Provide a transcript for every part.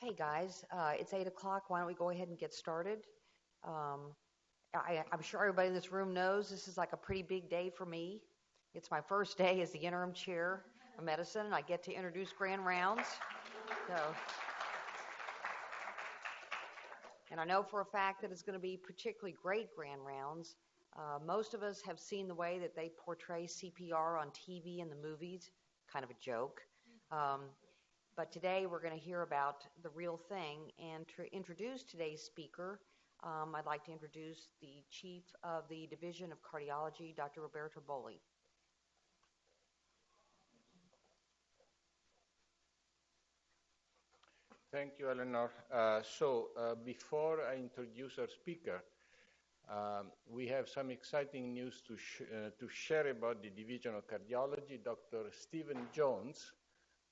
Okay, guys, it's 8 o'clock. Why don't we go ahead and get started? I'm sure everybody in this room knows this is like a pretty big day for me. It's my first day as the interim chair of medicine, and I get to introduce Grand Rounds. And I know for a fact that it's going to be particularly great Grand Rounds. Most of us have seen the way that they portray CPR on TV and the movies, kind of a joke. But today we're going to hear about the real thing. And to introduce today's speaker, I'd like to introduce the Chief of the Division of Cardiology, Dr. Roberto Bolli. Thank you, Eleanor. Before I introduce our speaker, we have some exciting news to share about the Division of Cardiology. Dr. Stephen Jones,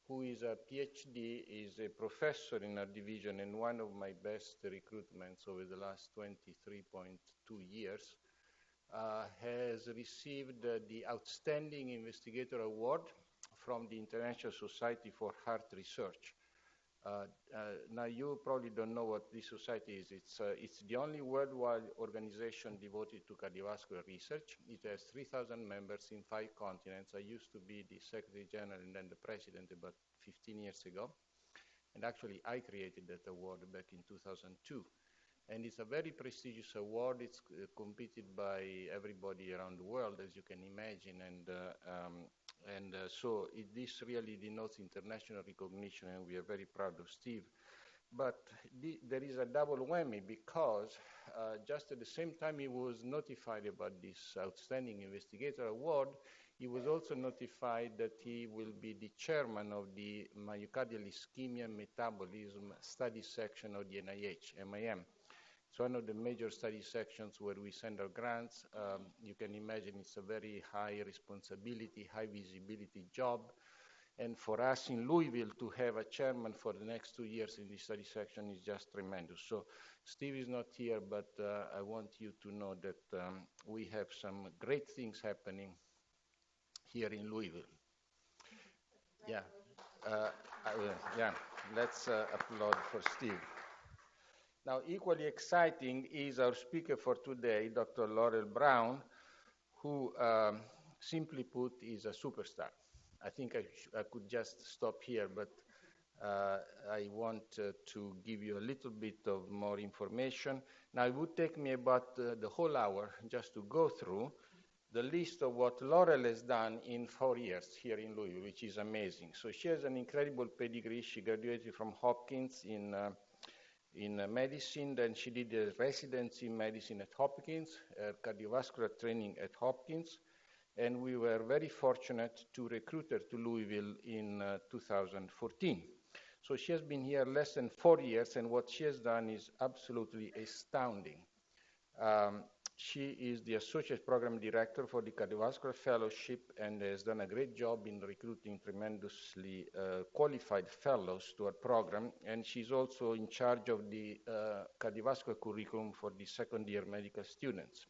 who is a PhD, is a professor in our division and one of my best recruitments over the last 23.2 years, has received the Outstanding Investigator Award from the International Society for Heart Research. Now, you probably don't know what this society is. It's the only worldwide organization devoted to cardiovascular research. It has 3,000 members in 5 continents. I used to be the Secretary General and then the President about 15 years ago. And actually, I created that award back in 2002. And it's a very prestigious award. It's competed by everybody around the world, as you can imagine. So this really denotes international recognition, and we are very proud of Steve. But there is a double whammy because just at the same time he was notified about this Outstanding Investigator Award, he was also notified that he will be the chairman of the Myocardial Ischemia Metabolism Study Section of the NIH, MIM. It's one of the major study sections where we send our grants. You can imagine it's a very high responsibility, high visibility job. And for us in Louisville to have a chairman for the next 2 years in this study section is just tremendous. So Steve is not here, but I want you to know that we have some great things happening here in Louisville. Yeah, let's applaud for Steve. Now, equally exciting is our speaker for today, Dr. Lorrel Brown, who, simply put, is a superstar. I think I could just stop here, but I want to give you a little bit of more information. Now, it would take me about the whole hour just to go through the list of what Lorrel has done in 4 years here in Louisville, which is amazing. So she has an incredible pedigree. She graduated from Hopkins in medicine, then she did a residency in medicine at Hopkins, cardiovascular training at Hopkins, and we were very fortunate to recruit her to Louisville in 2014. So she has been here less than 4 years, and what she has done is absolutely astounding. She is the Associate Program Director for the Cardiovascular Fellowship and has done a great job in recruiting tremendously qualified fellows to our program. And she's also in charge of the cardiovascular curriculum for the second-year medical students.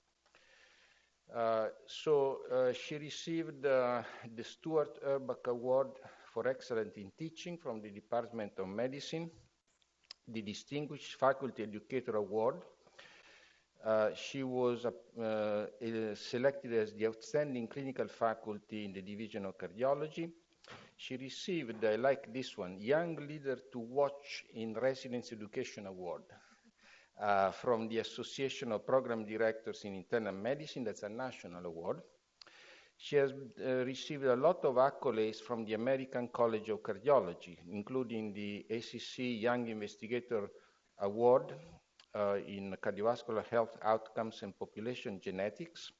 She received the Stuart Urbach Award for Excellence in Teaching from the Department of Medicine, the Distinguished Faculty Educator Award. She was selected as the Outstanding Clinical Faculty in the Division of Cardiology. She received, I like this one, Young Leader to Watch in Residence Education Award from the Association of Program Directors in Internal Medicine. That's a national award. She has received a lot of accolades from the American College of Cardiology, including the ACC Young Investigator Award in cardiovascular health outcomes and population genetics.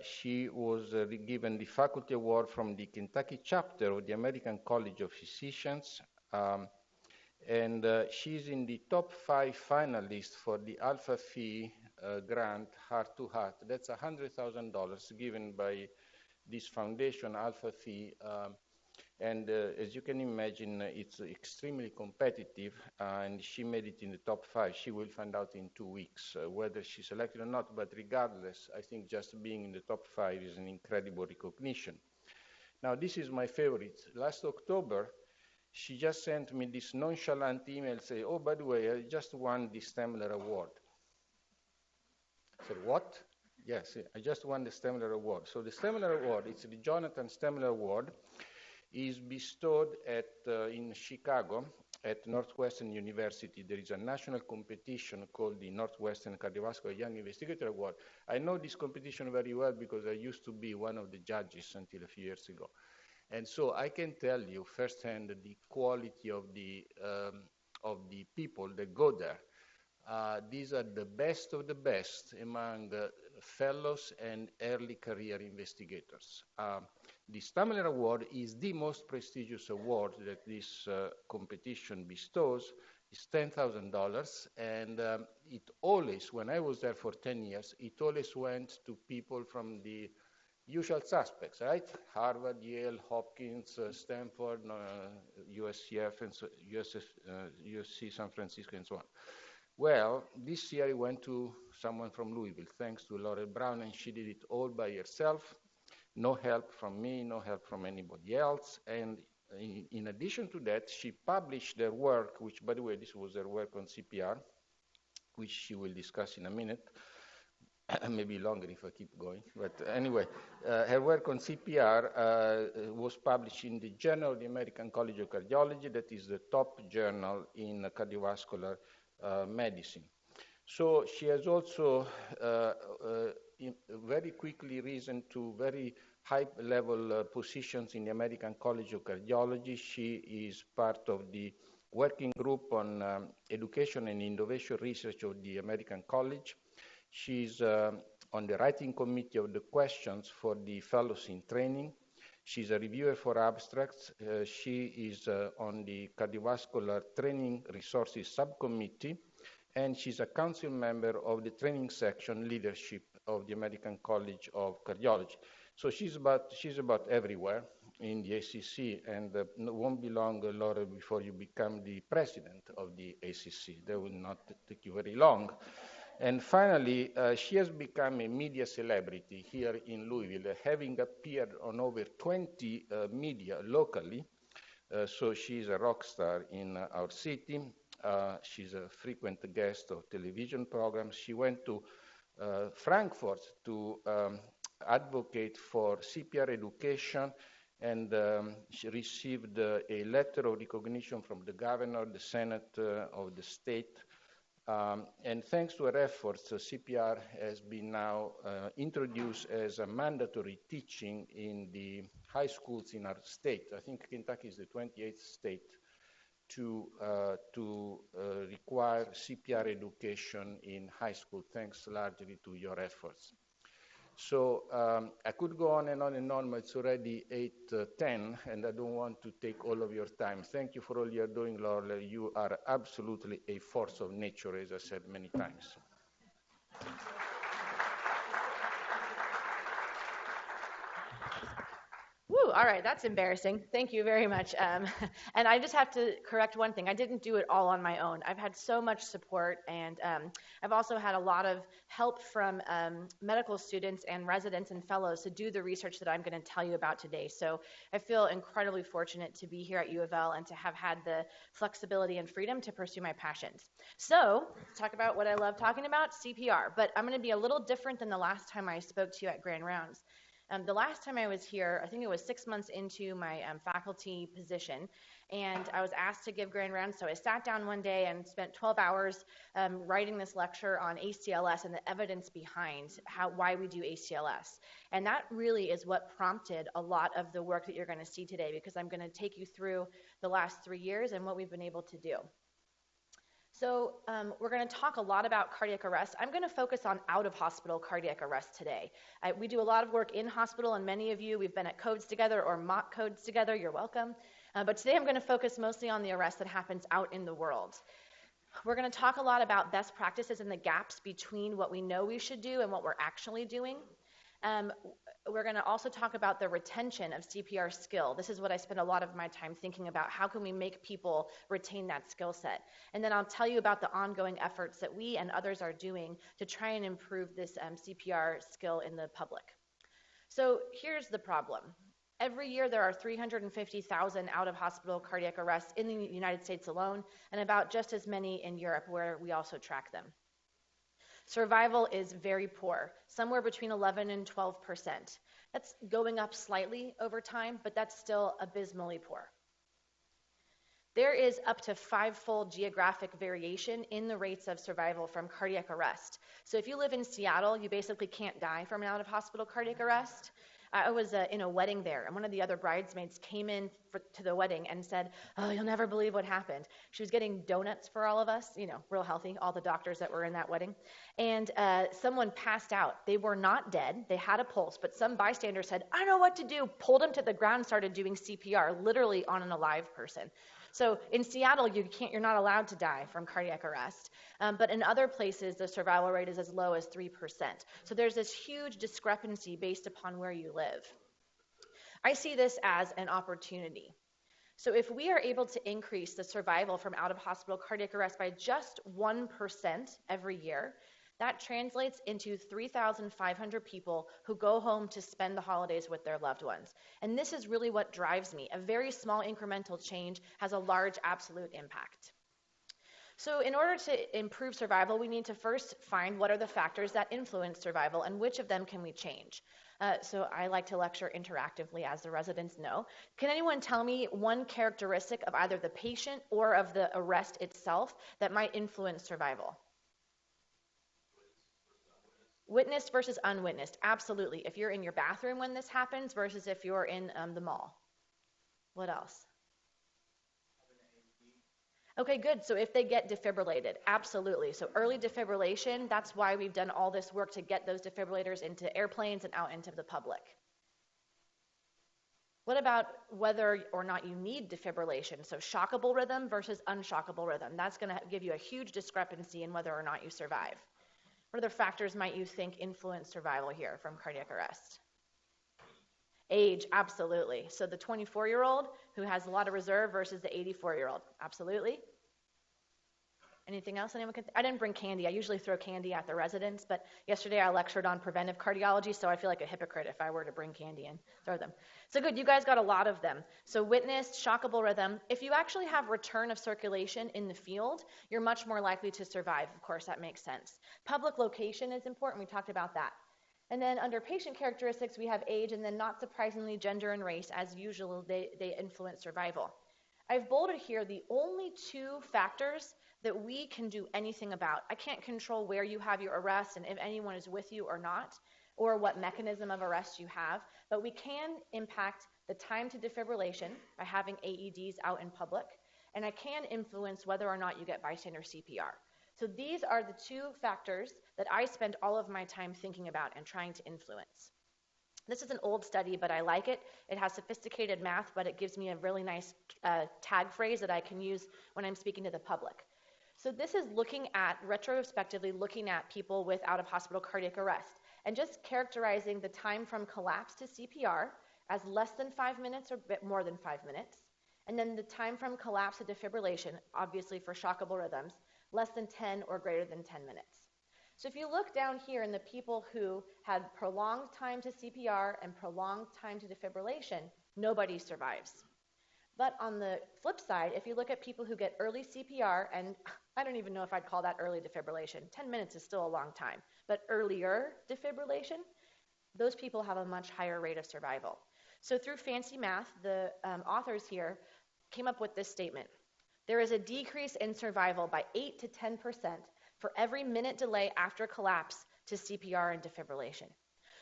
She was given the faculty award from the Kentucky chapter of the American College of Physicians. And she's in the top 5 finalists for the Alpha Phi grant, Heart to Heart. That's $100,000 given by this foundation, Alpha Phi. And as you can imagine, it's extremely competitive, and she made it in the top 5. She will find out in 2 weeks whether she's selected or not, but regardless, I think just being in the top 5 is an incredible recognition. Now, this is my favorite. Last October, she just sent me this nonchalant email saying, oh, by the way, I just won the Stemler Award. I said, what? Yes, I just won the Stemler Award. So the Stemler Award, it's the Jonathan Stemler Award, is bestowed in Chicago at Northwestern University. There is a national competition called the Northwestern Cardiovascular Young Investigator Award. I know this competition very well because I used to be one of the judges until a few years ago. And so I can tell you firsthand the quality of the people that go there. These are the best of the best among fellows and early career investigators. The Stamler Award is the most prestigious award that this competition bestows. It's $10,000, and it always, when I was there for 10 years, it always went to people from the usual suspects, right? Harvard, Yale, Hopkins, Stanford, USCF, and so, USC San Francisco, and so on. Well, this year it went to someone from Louisville, thanks to Lorrel Brown, and she did it all by herself. No help from me, no help from anybody else. And in addition to that, she published their work, which, by the way, this was her work on CPR, which she will discuss in a minute. Maybe longer if I keep going. But anyway, her work on CPR was published in the Journal of the American College of Cardiology. That is the top journal in cardiovascular medicine. So she has also very quickly risen to very high-level positions in the American College of Cardiology. She is part of the working group on education and innovation research of the American College. She's on the writing committee of the questions for the fellows in training. She's a reviewer for abstracts. She is on the cardiovascular training resources subcommittee, and she's a council member of the training section leadership of the American College of Cardiology. So she's about everywhere in the ACC, and won't be long, Laura, before you become the president of the ACC. That will not take you very long. And finally, she has become a media celebrity here in Louisville, having appeared on over 20 media locally. So she's a rock star in our city. She's a frequent guest of television programs. She went to Frankfurt to advocate for CPR education, and she received a letter of recognition from the governor, the Senate of the state. And thanks to her efforts, CPR has been now introduced as a mandatory teaching in the high schools in our state. I think Kentucky is the 28th state to require CPR education in high school, thanks largely to your efforts. So I could go on and on and on, but it's already 8:10, and I don't want to take all of your time. Thank you for all you're doing, Lorrel. You are absolutely a force of nature, as I said many times. Woo, all right, that's embarrassing. Thank you very much. And I just have to correct one thing. I didn't do it all on my own. I've had so much support, and I've also had a lot of help from medical students and residents and fellows to do the research that I'm going to tell you about today. So I feel incredibly fortunate to be here at UofL and to have had the flexibility and freedom to pursue my passions. So let's talk about what I love talking about, CPR. But I'm going to be a little different than the last time I spoke to you at Grand Rounds. The last time I was here, I think it was 6 months into my faculty position, and I was asked to give Grand Rounds. So I sat down one day and spent 12 hours writing this lecture on ACLS and the evidence behind why we do ACLS. And that really is what prompted a lot of the work that you're going to see today, because I'm going to take you through the last 3 years and what we've been able to do. So we're going to talk a lot about cardiac arrest. I'm going to focus on out-of-hospital cardiac arrest today. We do a lot of work in hospital, and many of you, we've been at codes together or mock codes together. You're welcome. But today I'm going to focus mostly on the arrest that happens out in the world. We're going to talk a lot about best practices and the gaps between what we know we should do and what we're actually doing. We're going to also talk about the retention of CPR skill. This is what I spend a lot of my time thinking about. How can we make people retain that skill set? And then I'll tell you about the ongoing efforts that we and others are doing to try and improve this CPR skill in the public. So here's the problem. Every year, there are 350,000 out-of-hospital cardiac arrests in the United States alone, and about just as many in Europe, where we also track them. Survival is very poor, somewhere between 11 and 12%. That's going up slightly over time, but that's still abysmally poor. There is up to 5-fold geographic variation in the rates of survival from cardiac arrest. So if you live in Seattle, you basically can't die from an out-of-hospital cardiac arrest. I was in a wedding there, and one of the other bridesmaids came in to the wedding and said, "Oh, you'll never believe what happened." She was getting donuts for all of us, real healthy, all the doctors that were in that wedding. And someone passed out. They were not dead. They had a pulse, but some bystander said, "I know what to do," pulled him to the ground, started doing CPR, literally on an alive person. So in Seattle, you're not allowed to die from cardiac arrest. But in other places, the survival rate is as low as 3%. So there's this huge discrepancy based upon where you live. I see this as an opportunity. So if we are able to increase the survival from out-of-hospital cardiac arrest by just 1% every year, that translates into 3,500 people who go home to spend the holidays with their loved ones. And this is really what drives me. A very small incremental change has a large absolute impact. So in order to improve survival, we need to first find what are the factors that influence survival and which of them can we change. So I like to lecture interactively, as the residents know. Can anyone tell me one characteristic of either the patient or of the arrest itself that might influence survival? Witnessed versus unwitnessed, absolutely. If you're in your bathroom when this happens versus if you're in the mall. What else? Okay, good. So if they get defibrillated, absolutely. So early defibrillation, that's why we've done all this work to get those defibrillators into airplanes and out into the public. What about whether or not you need defibrillation? So shockable rhythm versus unshockable rhythm. That's going to give you a huge discrepancy in whether or not you survive. What other factors might you think influence survival here from cardiac arrest? Age, absolutely. So the 24-year-old who has a lot of reserve versus the 84-year-old, absolutely. Anything else anyone can I didn't bring candy. I usually throw candy at the residents, but yesterday I lectured on preventive cardiology, so I feel like a hypocrite if I were to bring candy and throw them. So good, you guys got a lot of them. So witnessed, shockable rhythm. If you actually have return of circulation in the field, you're much more likely to survive. Of course, that makes sense. Public location is important. We talked about that. And then under patient characteristics, we have age, and then not surprisingly, gender and race. As usual, they influence survival. I've bolded here the only 2 factors that we can do anything about. I can't control where you have your arrest and if anyone is with you or not, or what mechanism of arrest you have, but we can impact the time to defibrillation by having AEDs out in public, and I can influence whether or not you get bystander CPR. So these are the 2 factors that I spend all of my time thinking about and trying to influence. This is an old study, but I like it. It has sophisticated math, but it gives me a really nice tag phrase that I can use when I'm speaking to the public. So this is retrospectively looking at people with out-of-hospital cardiac arrest and just characterizing the time from collapse to CPR as less than 5 minutes or a bit more than 5 minutes. And then the time from collapse to defibrillation, obviously for shockable rhythms, less than 10 or greater than 10 minutes. So if you look down here in the people who had prolonged time to CPR and prolonged time to defibrillation, nobody survives. But on the flip side, if you look at people who get early CPR, and I don't even know if I'd call that early defibrillation. 10 minutes is still a long time. But earlier defibrillation, those people have a much higher rate of survival. So through fancy math, the authors here came up with this statement. There is a decrease in survival by 8 to 10% for every minute delay after collapse to CPR and defibrillation.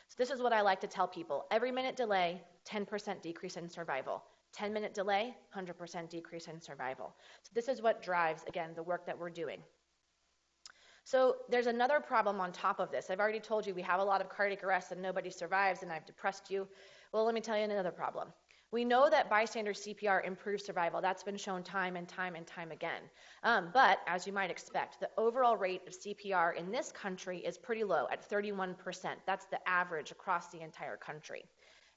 So this is what I like to tell people. Every minute delay, 10% decrease in survival. 10-minute delay, 100% decrease in survival. So this is what drives, again, the work that we're doing. So there's another problem on top of this. I've already told you we have a lot of cardiac arrests and nobody survives, and I've depressed you. Well, let me tell you another problem. We know that bystander CPR improves survival. That's been shown time and time and time again. But as you might expect, the overall rate of CPR in this country is pretty low at 31%. That's the average across the entire country.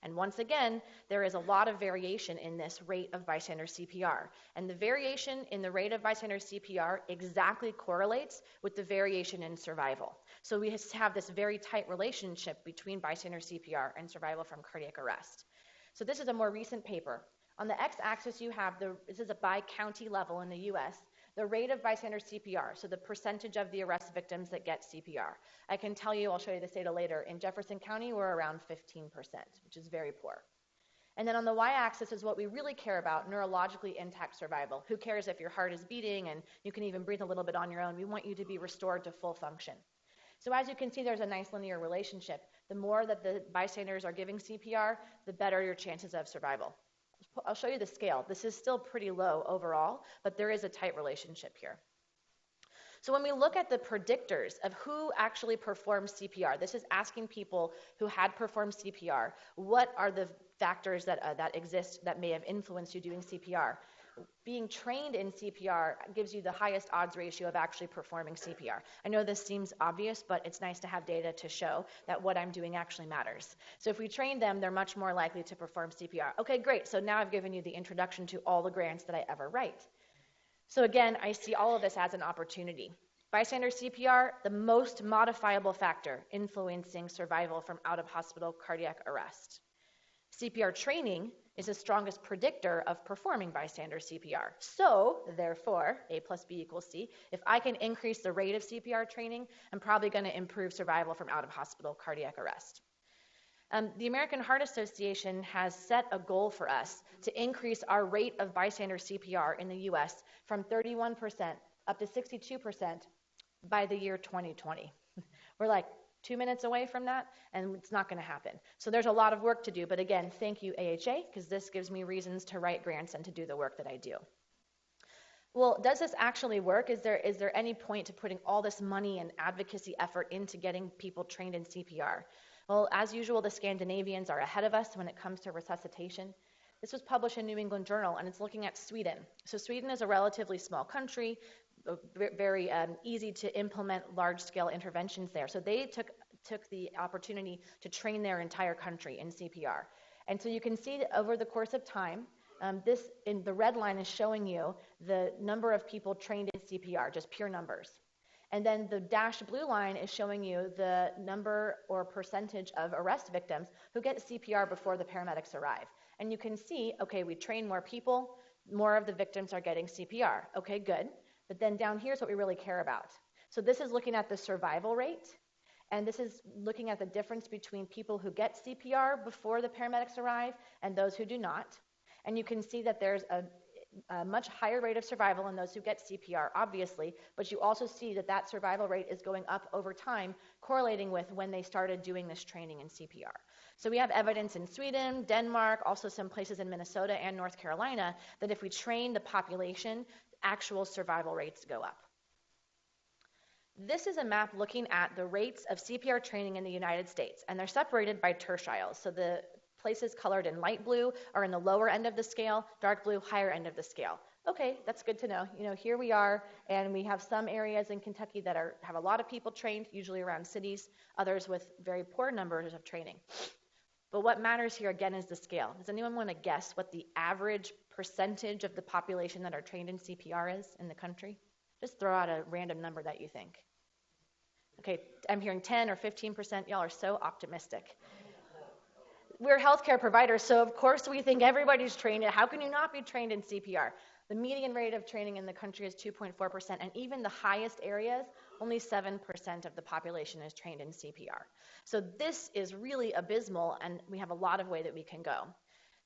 And once again, there is a lot of variation in this rate of bystander CPR. And the variation in the rate of bystander CPR exactly correlates with the variation in survival. So we have this very tight relationship between bystander CPR and survival from cardiac arrest. So this is a more recent paper. On the x-axis you have, this is a by county level in the U.S., the rate of bystander CPR, so the percentage of the arrest victims that get CPR. I can tell you, I'll show you this data later, in Jefferson County we're around 15%, which is very poor. And then on the y-axis is what we really care about, neurologically intact survival. Who cares if your heart is beating and you can even breathe a little bit on your own? We want you to be restored to full function. So as you can see, there's a nice linear relationship. The more that the bystanders are giving CPR, the better your chances of survival. I'll show you the scale. This is still pretty low overall, but there is a tight relationship here. So when we look at the predictors of who actually performs CPR, this is asking people who had performed CPR, what are the factors that exist that may have influenced you doing CPR? Being trained in CPR gives you the highest odds ratio of actually performing CPR. I know this seems obvious, but it's nice to have data to show that what I'm doing actually matters. So if we train them, they're much more likely to perform CPR. Okay, great. So now I've given you the introduction to all the grants that I ever write. So again, I see all of this as an opportunity. Bystander CPR, the most modifiable factor influencing survival from out-of-hospital cardiac arrest. CPR training is the strongest predictor of performing bystander CPR. So, therefore, A plus B equals C. If I can increase the rate of CPR training, I'm probably going to improve survival from out-of-hospital cardiac arrest. The American Heart Association has set a goal for us to increase our rate of bystander CPR in the U.S. from 31% up to 62% by the year 2020. We're like 2 minutes away from that, and it's not going to happen. So there's a lot of work to do, but again, thank you, AHA, because this gives me reasons to write grants and to do the work that I do. Well, does this actually work? Is there any point to putting all this money and advocacy effort into getting people trained in CPR? Well, as usual, the Scandinavians are ahead of us when it comes to resuscitation. This was published in New England Journal, and it's looking at Sweden. So Sweden is a relatively small country, very easy to implement large-scale interventions there. So they took the opportunity to train their entire country in CPR. And so you can see that over the course of time, this in the red line is showing you the number of people trained in CPR, just pure numbers. And then the dashed blue line is showing you the number or percentage of arrest victims who get CPR before the paramedics arrive. And you can see, okay, we train more people, more of the victims are getting CPR. Okay, good. But then down here's what we really care about. So this is looking at the survival rate, and this is looking at the difference between people who get CPR before the paramedics arrive and those who do not. And you can see that there's a much higher rate of survival in those who get CPR, obviously, but you also see that that survival rate is going up over time, correlating with when they started doing this training in CPR. So we have evidence in Sweden, Denmark, also some places in Minnesota and North Carolina, that if we train the population, actual survival rates go up. This is a map looking at the rates of CPR training in the United States, and they're separated by tertiles. So the places colored in light blue are in the lower end of the scale, dark blue, higher end of the scale. Okay, that's good to know. You know, here we are, and we have some areas in Kentucky that have a lot of people trained, usually around cities, others with very poor numbers of training. But what matters here again is the scale. Does anyone want to guess what the average percentage of the population that are trained in CPR is in the country? Just throw out a random number that you think. Okay, I'm hearing 10 or 15%. Y'all are so optimistic. We're healthcare providers, so of course we think everybody's trained. How can you not be trained in CPR? The median rate of training in the country is 2.4%, and even the highest areas, only 7% of the population is trained in CPR. So this is really abysmal, and we have a lot of way that we can go.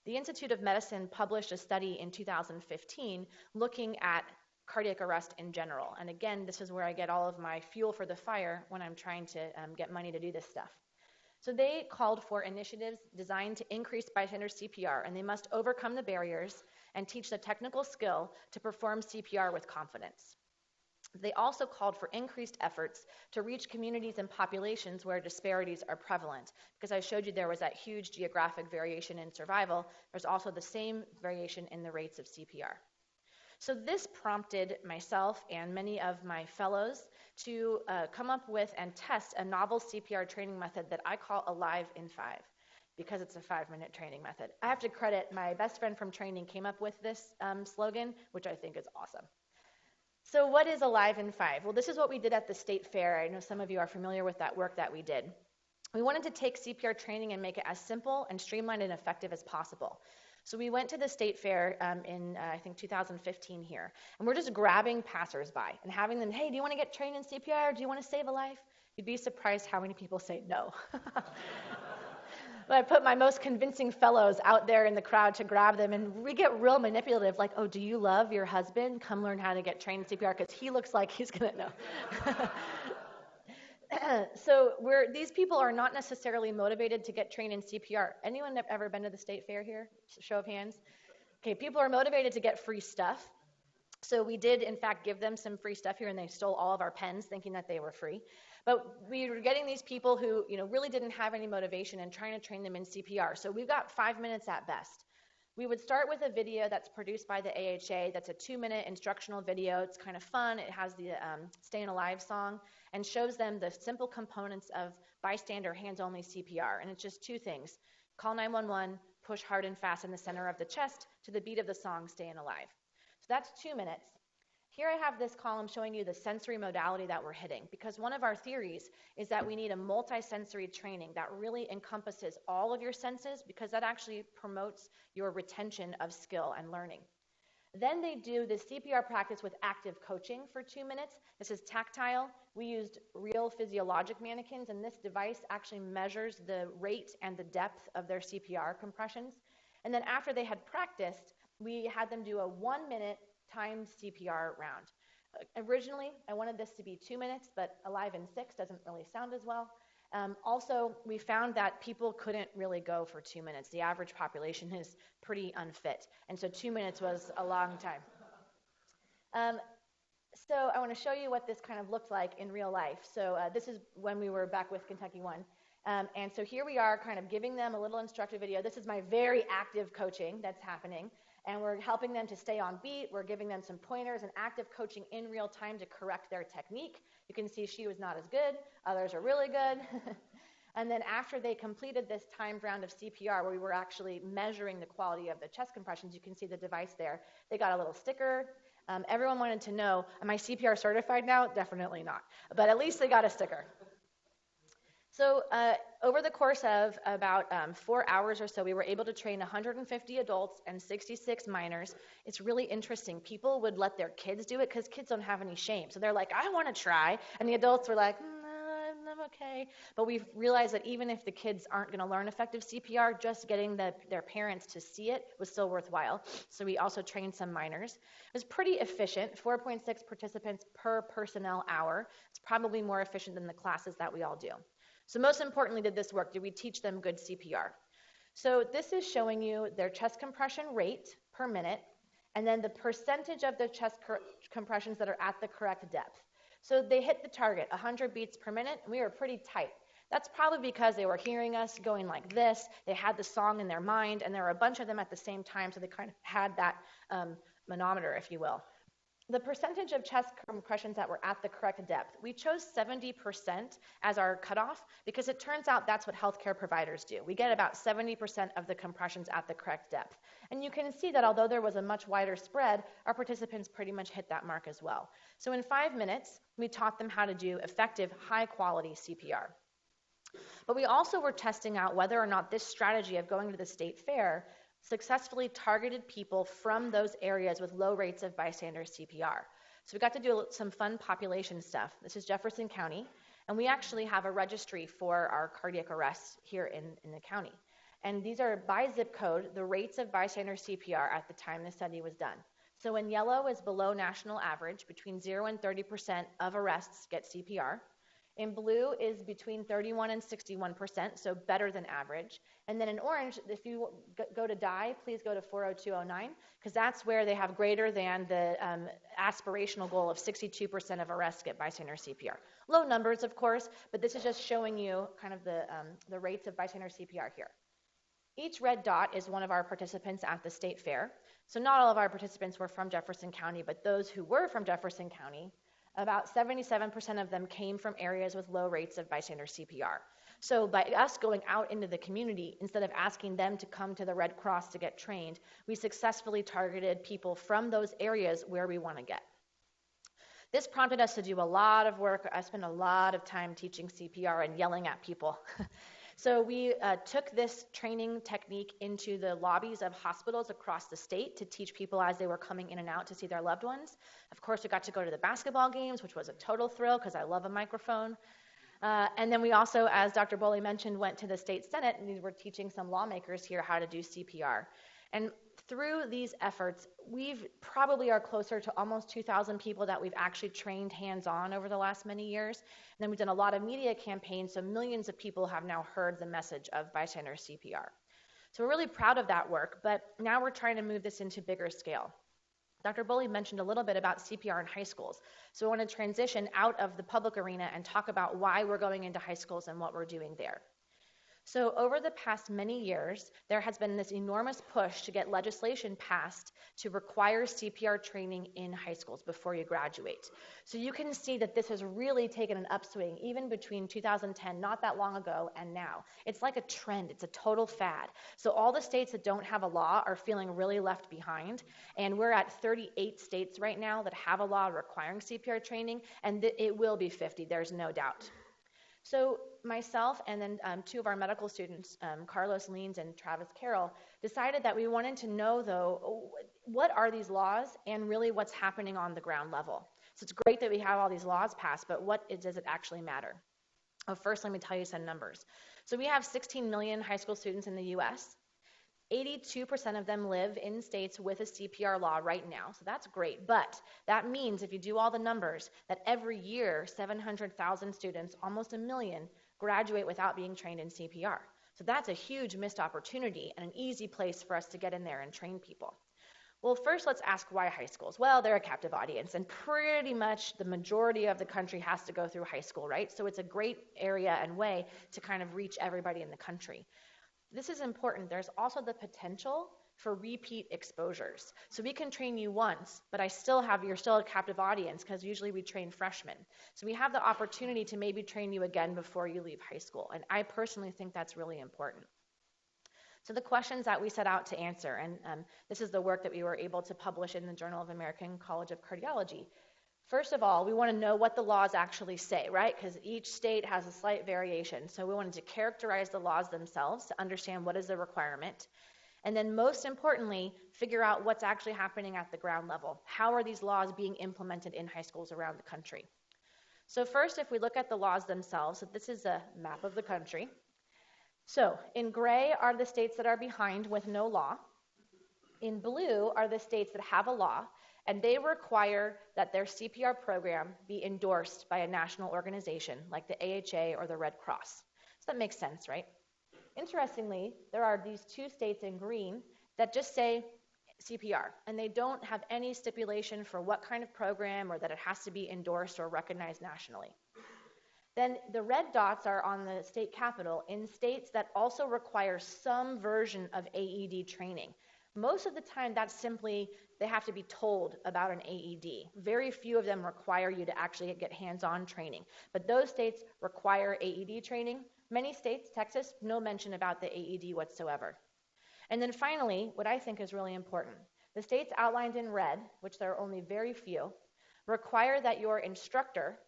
The Institute of Medicine published a study in 2015 looking at cardiac arrest in general. And again, this is where I get all of my fuel for the fire when I'm trying to get money to do this stuff. So they called for initiatives designed to increase bystander CPR, and they must overcome the barriers and teach the technical skill to perform CPR with confidence. They also called for increased efforts to reach communities and populations where disparities are prevalent. Because I showed you there was that huge geographic variation in survival, there's also the same variation in the rates of CPR. So this prompted myself and many of my fellows to come up with and test a novel CPR training method that I call Alive in 5, because it's a 5-minute training method. I have to credit my best friend from training came up with this slogan, which I think is awesome. So what is Alive in 5? Well, this is what we did at the state fair. I know some of you are familiar with that work that we did. We wanted to take CPR training and make it as simple and streamlined and effective as possible. So we went to the state fair in, I think, 2015 here, and we're just grabbing passersby and having them, hey, do you want to get trained in CPR? Do you want to save a life? You'd be surprised how many people say no. But I put my most convincing fellows out there in the crowd to grab them, and we get real manipulative, like, oh, do you love your husband? Come learn how to get trained in CPR, because he looks like he's going to know. So these people are not necessarily motivated to get trained in CPR. Anyone ever been to the state fair here? Show of hands. Okay, people are motivated to get free stuff. So we did, in fact, give them some free stuff here, and they stole all of our pens thinking that they were free. But we were getting these people who, really didn't have any motivation and trying to train them in CPR. So we've got 5 minutes at best. We would start with a video that's produced by the AHA. That's a 2-minute instructional video. It's kind of fun. It has the Staying Alive song and shows them the simple components of bystander hands-only CPR. And it's just 2 things. Call 911, push hard and fast in the center of the chest to the beat of the song Staying Alive. So that's 2 minutes. Here I have this column showing you the sensory modality that we're hitting, because one of our theories is that we need a multi-sensory training that really encompasses all of your senses, because that actually promotes your retention of skill and learning. Then they do the CPR practice with active coaching for 2 minutes. This is tactile. We used real physiologic mannequins, and this device actually measures the rate and the depth of their CPR compressions. And then after they had practiced, we had them do a 1-minute timed CPR round. Originally, I wanted this to be 2 minutes, but Alive in 6 doesn't really sound as well. Also, we found that people couldn't really go for 2 minutes. The average population is pretty unfit, and so 2 minutes was a long time. So I want to show you what this kind of looked like in real life. So this is when we were back with Kentucky One. And so here we are kind of giving them a little instructive video. This is my very active coaching that's happening. And we're helping them to stay on beat. We're giving them some pointers and active coaching in real time to correct their technique. You can see she was not as good. Others are really good. And then after they completed this timed round of CPR, where we were actually measuring the quality of the chest compressions, you can see the device there. They got a little sticker. Everyone wanted to know, am I CPR certified now? Definitely not. But at least they got a sticker. So over the course of about 4 hours or so, we were able to train 150 adults and 66 minors. It's really interesting. People would let their kids do it because kids don't have any shame. So they're like, I want to try. And the adults were like, I'm okay. But we've realized that even if the kids aren't going to learn effective CPR, just getting their parents to see it was still worthwhile. So we also trained some minors. It was pretty efficient, 4.6 participants per personnel hour. It's probably more efficient than the classes that we all do. So most importantly, did this work? Did we teach them good CPR? So this is showing you their chest compression rate per minute, and then the percentage of the chest compressions that are at the correct depth. So they hit the target, 100 beats per minute, and we were pretty tight. That's probably because they were hearing us going like this. They had the song in their mind, and there were a bunch of them at the same time, so they kind of had that manometer, if you will. The percentage of chest compressions that were at the correct depth, we chose 70% as our cutoff because it turns out that's what healthcare providers do. We get about 70% of the compressions at the correct depth. And you can see that although there was a much wider spread, our participants pretty much hit that mark as well. So in 5 minutes, we taught them how to do effective, high-quality CPR. But we also were testing out whether or not this strategy of going to the state fair successfully targeted people from those areas with low rates of bystander CPR. So we got to do some fun population stuff. This is Jefferson County, and we actually have a registry for our cardiac arrests here in the county. And these are by zip code, the rates of bystander CPR at the time the study was done. So in yellow is below national average, between 0 and 30% of arrests get CPR. In blue is between 31 and 61%, so better than average. And then in orange, if you go to DIE, please go to 40209, because that's where they have greater than the aspirational goal of 62% of arrests get bystander CPR. Low numbers, of course, but this is just showing you kind of the rates of bystander CPR here. Each red dot is one of our participants at the state fair. So not all of our participants were from Jefferson County, but those who were from Jefferson County, about 77% of them came from areas with low rates of bystander CPR. So by us going out into the community, instead of asking them to come to the Red Cross to get trained, we successfully targeted people from those areas where we want to get. This prompted us to do a lot of work. I spent a lot of time teaching CPR and yelling at people. So we took this training technique into the lobbies of hospitals across the state to teach people as they were coming in and out to see their loved ones. Of course, we got to go to the basketball games, which was a total thrill because I love a microphone. And then we also, as Dr. Boley mentioned, went to the state senate, and we were teaching some lawmakers here how to do CPR. And through these efforts, we've probably are closer to almost 2,000 people that we've actually trained hands-on over the last many years. And then we've done a lot of media campaigns, so millions of people have now heard the message of bystander CPR. So we're really proud of that work, but now we're trying to move this into bigger scale. Dr. Boley mentioned a little bit about CPR in high schools. So we want to transition out of the public arena and talk about why we're going into high schools and what we're doing there. So over the past many years, there has been this enormous push to get legislation passed to require CPR training in high schools before you graduate. So you can see that this has really taken an upswing, even between 2010, not that long ago, and now. It's like a trend. It's a total fad. So all the states that don't have a law are feeling really left behind, and we're at 38 states right now that have a law requiring CPR training, and it will be 50, there's no doubt. So myself and then two of our medical students, Carlos Leans and Travis Carroll, decided that we wanted to know, though, what are these laws and really what's happening on the ground level. So it's great that we have all these laws passed, but does it actually matter? Oh, first, let me tell you some numbers. So we have 16 million high school students in the U.S. 82% of them live in states with a CPR law right now, so that's great. But that means, if you do all the numbers, that every year 700,000 students, almost a million, graduate without being trained in CPR. So that's a huge missed opportunity and an easy place for us to get in there and train people. Well, first let's ask why high schools. Well, they're a captive audience, and pretty much the majority of the country has to go through high school, right? So it's a great area and way to kind of reach everybody in the country. This is important. There's also the potential for repeat exposures. So we can train you once, but you're still a captive audience because usually we train freshmen. So we have the opportunity to maybe train you again before you leave high school. And I personally think that's really important. So the questions that we set out to answer, and this is the work that we were able to publish in the Journal of American College of Cardiology. First of all, we want to know what the laws actually say, right? Because each state has a slight variation. So we wanted to characterize the laws themselves to understand what is the requirement. And then most importantly, figure out what's actually happening at the ground level. How are these laws being implemented in high schools around the country? So first, if we look at the laws themselves, so this is a map of the country. So in gray are the states that are behind with no law. In blue are the states that have a law, and they require that their CPR program be endorsed by a national organization like the AHA or the Red Cross. So that makes sense, right? Interestingly, there are these two states in green that just say CPR, and they don't have any stipulation for what kind of program or that it has to be endorsed or recognized nationally. Then the red dots are on the state capital in states that also require some version of AED training. Most of the time, that's simply they have to be told about an AED. Very few of them require you to actually get hands-on training. But those states require AED training. Many states, Texas, no mention about the AED whatsoever. And then finally, what I think is really important, the states outlined in red, which there are only very few, require that your instructor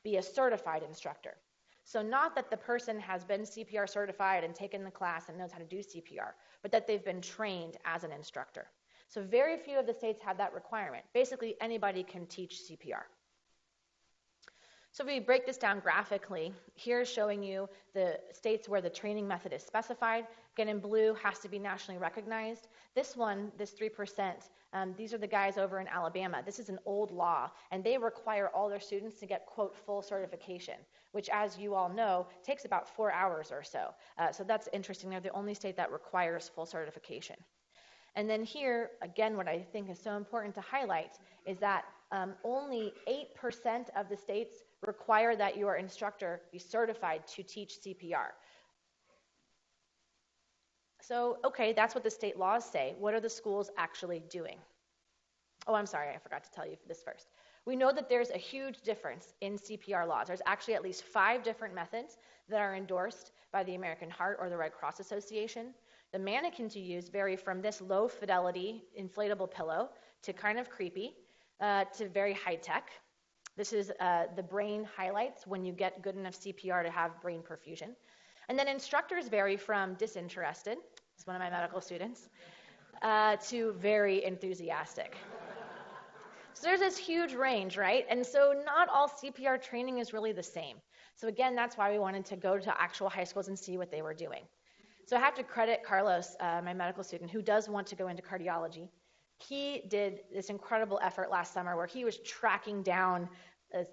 be a certified instructor. So not that the person has been CPR certified and taken the class and knows how to do CPR, but that they've been trained as an instructor. So very few of the states have that requirement. Basically, anybody can teach CPR. So if we break this down graphically, here's showing you the states where the training method is specified. Again, in blue, has to be nationally recognized. This one, this 3%, these are the guys over in Alabama. This is an old law, and they require all their students to get, quote, full certification, which, as you all know, takes about 4 hours or so. So that's interesting. They're the only state that requires full certification. And then here, again, what I think is so important to highlight is that only 8% of the states require that your instructor be certified to teach CPR. So, okay, that's what the state laws say. What are the schools actually doing? Oh, I'm sorry, I forgot to tell you this first. We know that there's a huge difference in CPR laws. There's actually at least 5 different methods that are endorsed by the American Heart or the Red Cross Association. The mannequins you use vary from this low fidelity inflatable pillow to kind of creepy to very high tech. This is the brain highlights when you get good enough CPR to have brain perfusion. And then instructors vary from disinterested, it's one of my medical students, to very enthusiastic. So there's this huge range, right? And so not all CPR training is really the same. So again, that's why we wanted to go to actual high schools and see what they were doing. So I have to credit Carlos, my medical student, who does want to go into cardiology. He did this incredible effort last summer where he was tracking down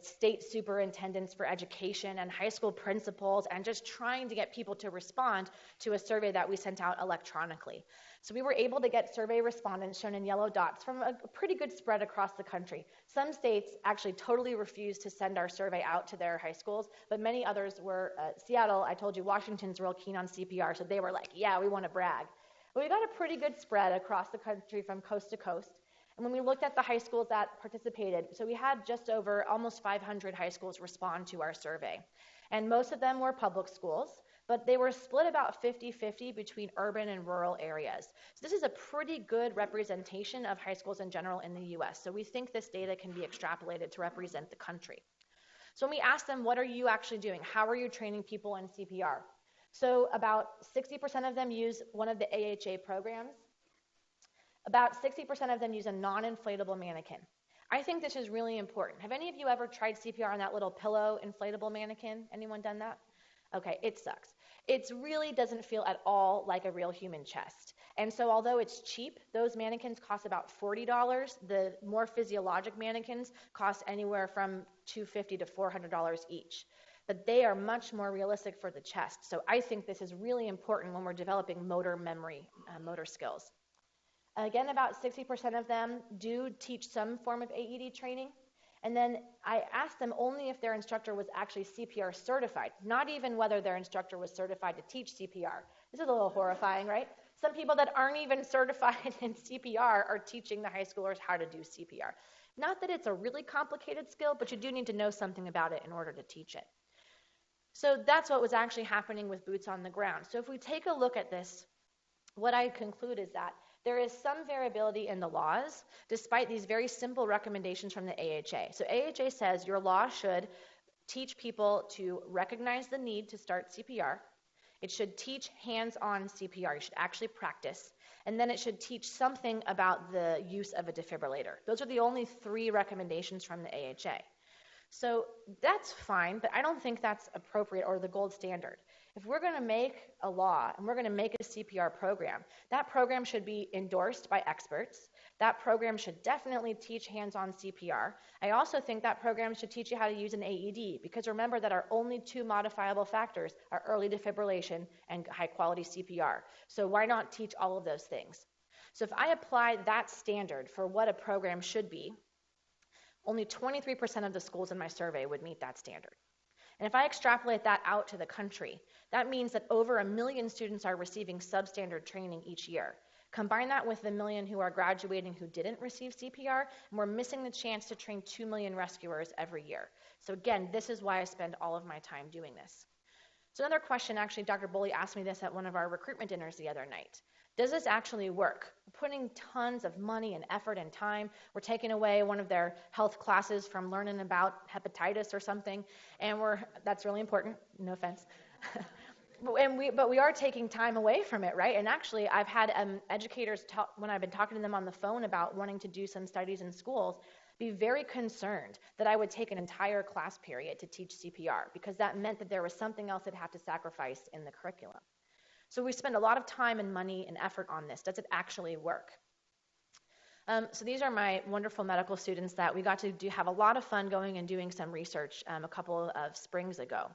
state superintendents for education and high school principals and just trying to get people to respond to a survey that we sent out electronically. So we were able to get survey respondents shown in yellow dots from a pretty good spread across the country. Some states actually totally refused to send our survey out to their high schools, but many others were. Seattle, I told you, Washington's real keen on CPR, so they were like, yeah, we want to brag. But we got a pretty good spread across the country from coast to coast. And when we looked at the high schools that participated, so we had just over almost 500 high schools respond to our survey. And most of them were public schools, but they were split about 50-50 between urban and rural areas. So this is a pretty good representation of high schools in general in the US. So we think this data can be extrapolated to represent the country. So when we asked them, what are you actually doing? How are you training people in CPR? So about 60% of them use one of the AHA programs. About 60% of them use a non-inflatable mannequin. I think this is really important. Have any of you ever tried CPR on that little pillow inflatable mannequin? Anyone done that? Okay, it sucks. It really doesn't feel at all like a real human chest. And so although it's cheap, those mannequins cost about $40. The more physiologic mannequins cost anywhere from $250 to $400 each. But they are much more realistic for the chest. So I think this is really important when we're developing motor memory, motor skills. Again, about 60% of them do teach some form of AED training. And then I asked them only if their instructor was actually CPR certified, not even whether their instructor was certified to teach CPR. This is a little horrifying, right? Some people that aren't even certified in CPR are teaching the high schoolers how to do CPR. Not that it's a really complicated skill, but you do need to know something about it in order to teach it. So that's what was actually happening with boots on the ground. So if we take a look at this, what I conclude is that there is some variability in the laws, despite these very simple recommendations from the AHA. So AHA says your law should teach people to recognize the need to start CPR. It should teach hands-on CPR. You should actually practice. And then it should teach something about the use of a defibrillator. Those are the only 3 recommendations from the AHA. So that's fine, but I don't think that's appropriate or the gold standard. If we're going to make a law and we're going to make a CPR program, that program should be endorsed by experts. That program should definitely teach hands-on CPR. I also think that program should teach you how to use an AED, because remember that our only 2 modifiable factors are early defibrillation and high-quality CPR. So why not teach all of those things? So if I apply that standard for what a program should be, only 23% of the schools in my survey would meet that standard. And if I extrapolate that out to the country, that means that over 1 million students are receiving substandard training each year. Combine that with the 1 million who are graduating who didn't receive CPR, and we're missing the chance to train 2 million rescuers every year. So again, this is why I spend all of my time doing this. So another question, actually, Dr. Boley asked me this at one of our recruitment dinners the other night. Does this actually work? We're putting tons of money and effort and time. We're taking away one of their health classes from learning about hepatitis or something, and that's really important, no offense. But we are taking time away from it, right? And actually, I've had educators, when I've been talking to them on the phone about wanting to do some studies in schools, be very concerned that I would take an entire class period to teach CPR, because that meant that there was something else that had to sacrifice in the curriculum. So we spend a lot of time and money and effort on this. Does it actually work? So these are my wonderful medical students that we got to have a lot of fun going and doing some research a couple of springs ago.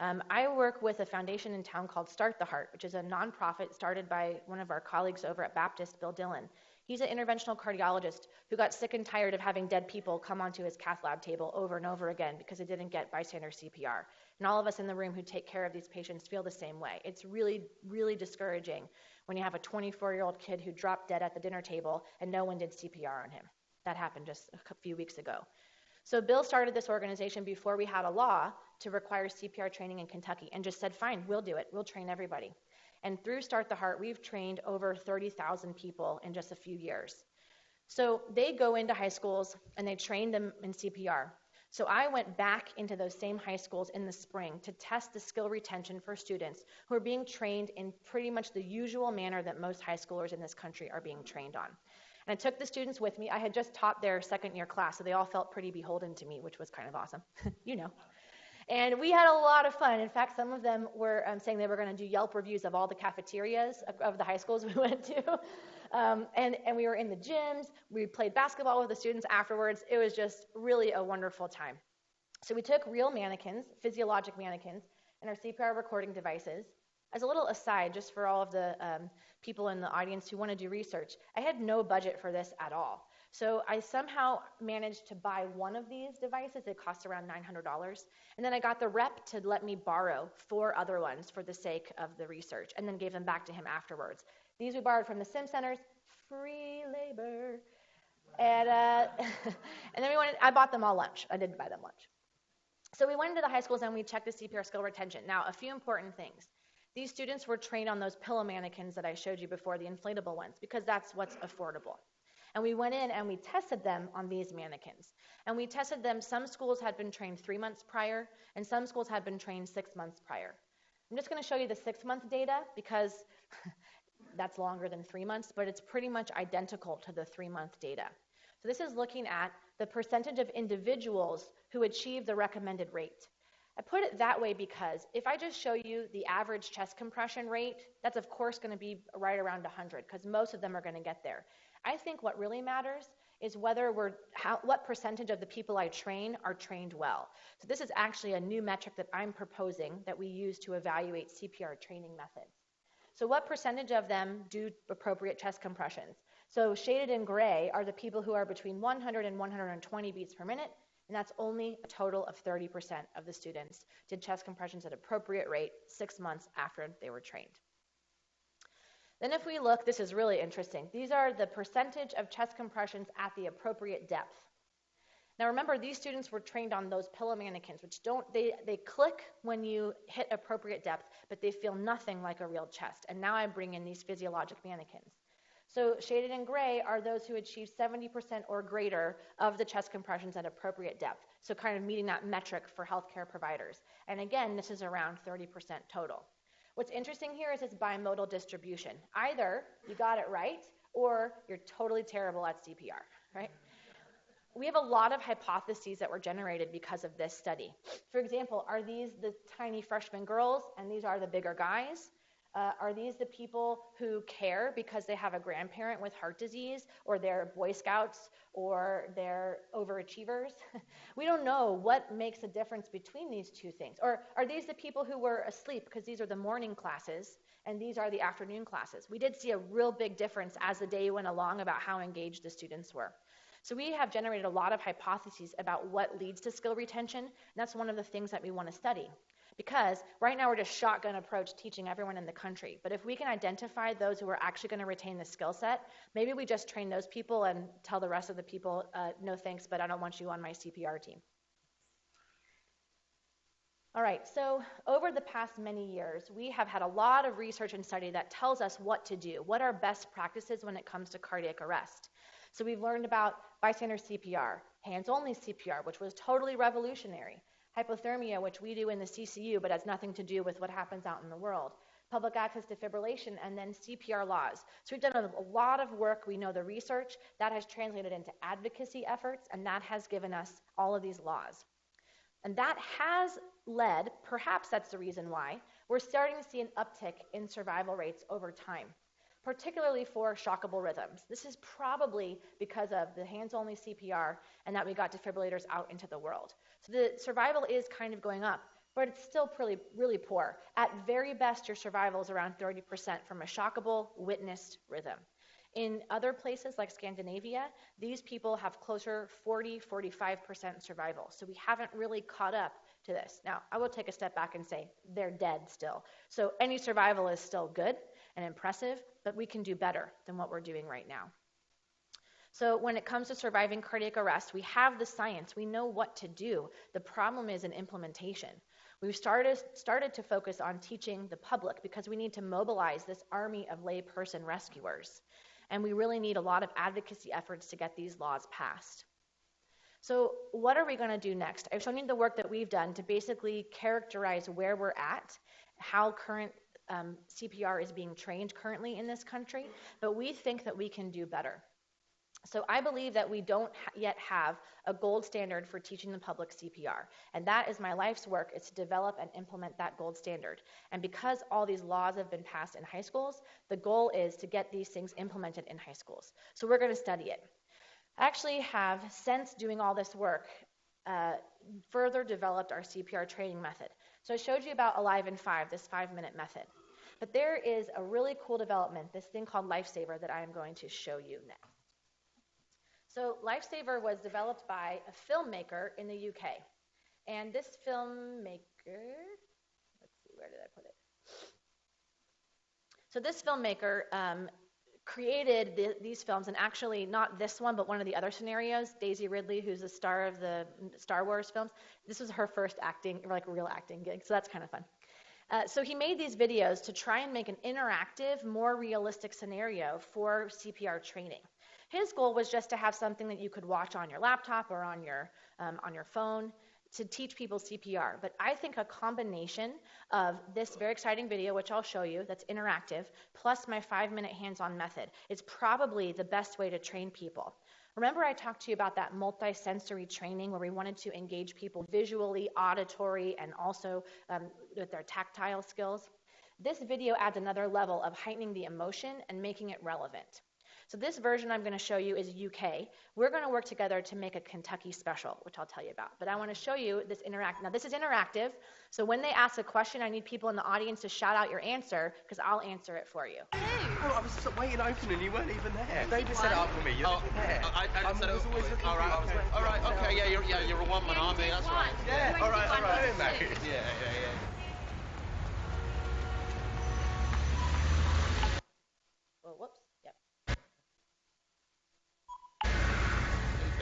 I work with a foundation in town called Start the Heart, which is a nonprofit started by one of our colleagues over at Baptist, Bill Dillon. He's an interventional cardiologist who got sick and tired of having dead people come onto his cath lab table over and over again because they didn't get bystander CPR. And all of us in the room who take care of these patients feel the same way. It's really, really discouraging when you have a 24-year-old kid who dropped dead at the dinner table and no one did CPR on him. That happened just a few weeks ago. So Bill started this organization before we had a law to require CPR training in Kentucky and just said, fine, we'll do it. We'll train everybody. And through Start the Heart, we've trained over 30,000 people in just a few years. So they go into high schools and they train them in CPR. So I went back into those same high schools in the spring to test the skill retention for students who are being trained in pretty much the usual manner that most high schoolers in this country are being trained on. And I took the students with me. I had just taught their second year class, so they all felt pretty beholden to me, which was kind of awesome. You know. And we had a lot of fun. In fact, some of them were saying they were going to do Yelp reviews of all the cafeterias of the high schools we went to. And we were in the gyms. We played basketball with the students afterwards. It was just really a wonderful time. So we took real mannequins, physiologic mannequins, and our CPR recording devices. As a little aside, just for all of the people in the audience who want to do research, I had no budget for this at all. So I somehow managed to buy one of these devices. It cost around $900. And then I got the rep to let me borrow 4 other ones for the sake of the research, and then gave them back to him afterwards. These we borrowed from the Sim Centers, free labor. And, and then I bought them all lunch. I did buy them lunch. So we went into the high schools and we checked the CPR skill retention. Now, a few important things. These students were trained on those pillow mannequins that I showed you before, the inflatable ones, because that's what's affordable. And we went in and we tested them on these mannequins. And we tested them. Some schools had been trained 3 months prior, and some schools had been trained 6 months prior. I'm just going to show you the 6-month data because that's longer than 3 months, but it's pretty much identical to the 3-month data. So this is looking at the percentage of individuals who achieve the recommended rate. I put it that way because if I just show you the average chest compression rate, that's of course going to be right around 100 because most of them are going to get there. I think what really matters is what percentage of the people I train are trained well. So this is actually a new metric that I'm proposing that we use to evaluate CPR training methods. So what percentage of them do appropriate chest compressions? So shaded in gray are the people who are between 100 and 120 beats per minute, and that's only a total of 30% of the students did chest compressions at appropriate rate 6 months after they were trained. Then if we look, this is really interesting. These are the percentage of chest compressions at the appropriate depth. Now remember, these students were trained on those pillow mannequins, which they click when you hit appropriate depth, but they feel nothing like a real chest. And now I bring in these physiologic mannequins. So shaded in gray are those who achieve 70% or greater of the chest compressions at appropriate depth. So kind of meeting that metric for healthcare providers. And again, this is around 30% total. What's interesting here is its bimodal distribution. Either you got it right, or you're totally terrible at CPR, right? We have a lot of hypotheses that were generated because of this study. For example, are these the tiny freshman girls and these are the bigger guys? Are these the people who care because they have a grandparent with heart disease, or they're Boy Scouts, or they're overachievers? We don't know what makes a difference between these two things. Or are these the people who were asleep because these are the morning classes and these are the afternoon classes? We did see a real big difference as the day went along about how engaged the students were. So we have generated a lot of hypotheses about what leads to skill retention, and that's one of the things that we want to study. Because right now we're just shotgun approach teaching everyone in the country. But if we can identify those who are actually going to retain the skill set, maybe we just train those people and tell the rest of the people, no thanks, but I don't want you on my CPR team. All right, so over the past many years, we have had a lot of research and study that tells us what to do, what are best practices when it comes to cardiac arrest. So we've learned about bystander CPR, hands-only CPR, which was totally revolutionary. Hypothermia, which we do in the CCU, but has nothing to do with what happens out in the world. Public access defibrillation, and then CPR laws. So we've done a lot of work. We know the research. That has translated into advocacy efforts, and that has given us all of these laws. And that has led, perhaps that's the reason why, we're starting to see an uptick in survival rates over time, particularly for shockable rhythms. This is probably because of the hands-only CPR and that we got defibrillators out into the world. So the survival is kind of going up, but it's still really poor. At very best, your survival is around 30% from a shockable, witnessed rhythm. In other places like Scandinavia, these people have closer 40-45% survival. So we haven't really caught up to this. Now, I will take a step back and say they're dead still. So any survival is still good and impressive, but we can do better than what we're doing right now. So when it comes to surviving cardiac arrest, we have the science. We know what to do. The problem is in implementation. We've started to focus on teaching the public because we need to mobilize this army of layperson rescuers. And we really need a lot of advocacy efforts to get these laws passed. So what are we going to do next? I've shown you the work that we've done to basically characterize where we're at, how current CPR is being trained currently in this country, but we think that we can do better. So I believe that we don't yet have a gold standard for teaching the public CPR, and that is my life's work, is to develop and implement that gold standard. And because all these laws have been passed in high schools, the goal is to get these things implemented in high schools. So we're going to study it. I actually have, since doing all this work, further developed our CPR training method. So I showed you about Alive in 5, this 5-minute method. But there is a really cool development, this thing called Lifesaver, that I am going to show you next. So Lifesaver was developed by a filmmaker in the UK. And this filmmaker, let's see, where did I put it? So this filmmaker created these films, and actually not this one, but one of the other scenarios, Daisy Ridley, who's the star of the Star Wars films. This was her first acting, like real acting gig, so that's kind of fun. So he made these videos to try and make an interactive, more realistic scenario for CPR training. His goal was just to have something that you could watch on your laptop or on your phone to teach people CPR. But I think a combination of this very exciting video, which I'll show you, that's interactive, plus my 5-minute hands-on method is probably the best way to train people. Remember I talked to you about that multi-sensory training where we wanted to engage people visually, auditory, and also with their tactile skills? This video adds another level of heightening the emotion and making it relevant. So this version I'm going to show you is UK. We're going to work together to make a Kentucky special, which I'll tell you about. But I want to show you this Now this is interactive, so when they ask a question, I need people in the audience to shout out your answer, because I'll answer it for you. Oh, I was waiting open and you weren't even there. David set it up for me. You weren't there. I set it up for you. All right, okay, yeah, you're a one-man army, that's right. Yeah, all right, mate. Yeah. Well, whoops. Yep.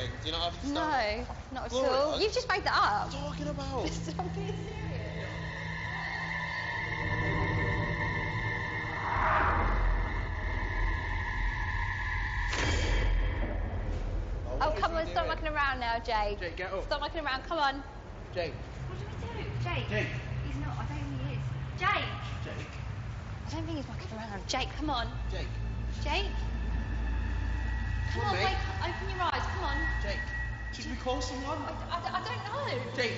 Do you not have to No, start? not at Gloria, all. You've just made that up. What are you talking about? Stop being serious. Oh, come on, stop mucking around now, Jake. Jake, get up. Stop mucking around, come on. Jake. What do we do? Jake? Jake. He's not, I don't think he is. Jake! Jake. I don't think he's mucking around. Jake, come on. Jake. Jake? Come on, mate. wake up, open your eyes, come on. Jake. Should we call someone? I don't know. Jake.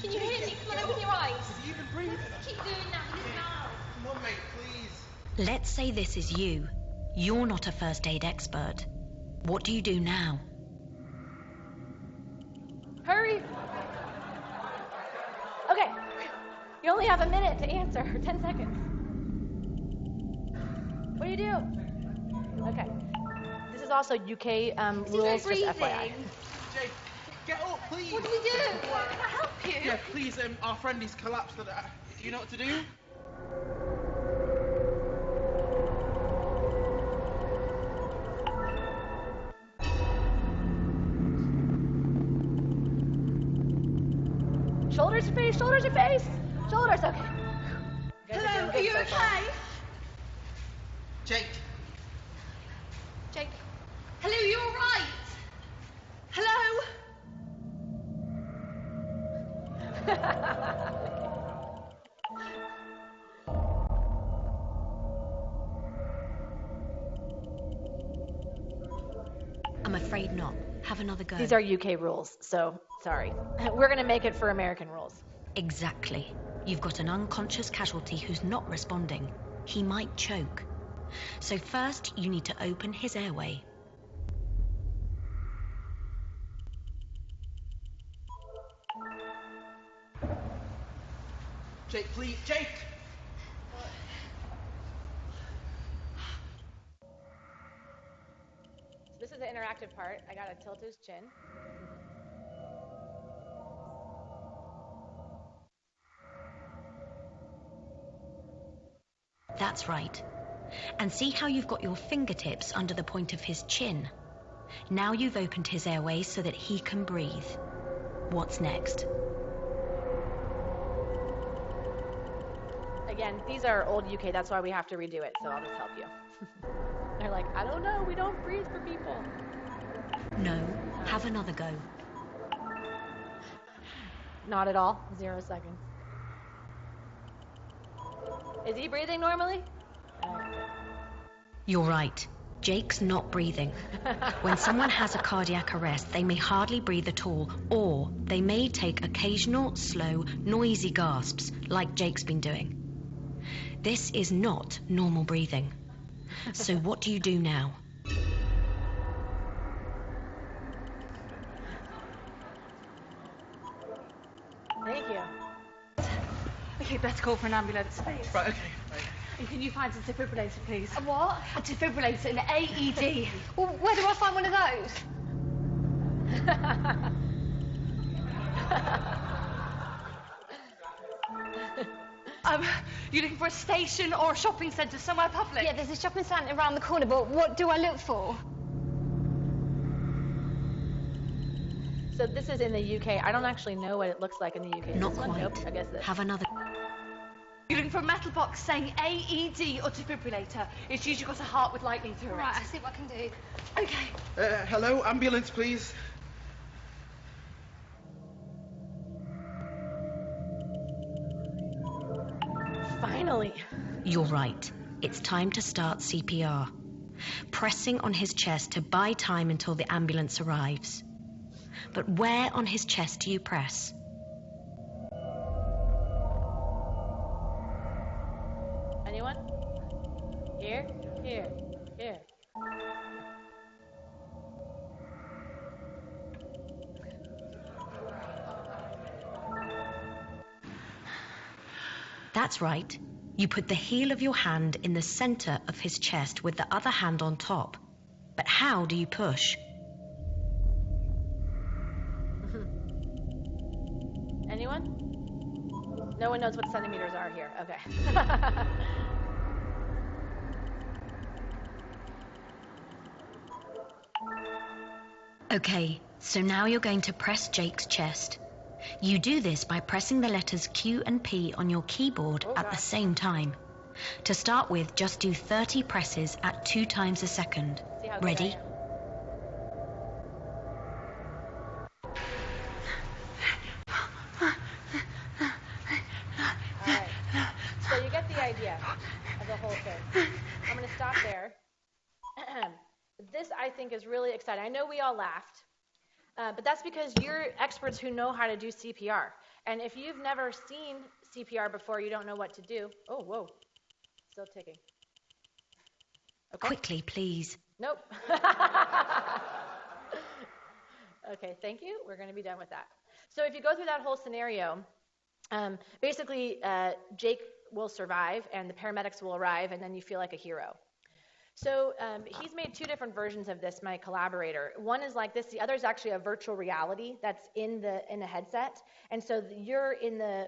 Can you Jake, hear me? Come on, get open up. your eyes. Is he even breathing? Keep doing that, look now. Come on, mate, please. Let's say this is you. You're not a first aid expert. What do you do now? Hurry! Okay, you only have a minute to answer, 10 seconds. What do you do? Okay, this is also UK rules, just FYI. Jake, get up, please. What do we do? Can I help you? Yeah, please, our friend is collapsed. Do you know what to do? Shoulders to face, shoulders to face. Shoulders, okay. Hello, are you okay? Jake. Jake. Hello, you all right? Hello? I'm afraid not. Have another go. These are UK rules, so sorry. We're going to make it for American rules. Exactly. You've got an unconscious casualty who's not responding. He might choke. So first, you need to open his airway. Jake, please. Jake! This is the interactive part. I gotta tilt his chin. That's right. And see how you've got your fingertips under the point of his chin? Now you've opened his airways so that he can breathe. What's next? Again, these are old UK, that's why we have to redo it, so I'll just help you. They're like, I don't know, we don't breathe for people. No, have another go. Not at all. 0 seconds. Is he breathing normally? You're right. Jake's not breathing. When someone has a cardiac arrest, they may hardly breathe at all, or they may take occasional, slow, noisy gasps, like Jake's been doing. This is not normal breathing. So what do you do now? Thank you. Okay, better call for an ambulance. Please. Right, okay. And can you find a defibrillator, please? A what? A defibrillator, an AED. Well, where do I find one of those? You looking for a station or a shopping centre, somewhere public? Yeah, there's a shopping centre around the corner, but what do I look for? So this is in the UK. I don't actually know what it looks like in the UK. Not This one? quite. Nope, I guess this. Have another. You're looking for a metal box saying AED or defibrillator. It's usually got a heart with lightning through Right, it. I'll see what I can do. Okay. Hello, ambulance, please. Finally. You're right. It's time to start CPR. Pressing on his chest to buy time until the ambulance arrives. But where on his chest do you press? Anyone? Here? Here. Here. That's right. You put the heel of your hand in the center of his chest with the other hand on top. But how do you push? Anyone? No one knows what centimeters are here. Okay. Okay, so now you're going to press Jake's chest. You do this by pressing the letters Q and P on your keyboard at the same time. To start with, just do 30 presses at 2 times a second. See how good Ready? I am. All right. So you get the idea of the whole thing. I'm going to stop there. This, I think, is really exciting. I know we all laughed, but that's because you're experts who know how to do CPR. And if you've never seen CPR before, you don't know what to do. Oh, whoa. Still ticking. Okay. Quickly, please. Nope. Okay, thank you. We're going to be done with that. So if you go through that whole scenario, basically Jake will survive and the paramedics will arrive and then you feel like a hero. So he's made 2 different versions of this, my collaborator. One is like this. The other is actually a virtual reality that's in the headset. And so you're in the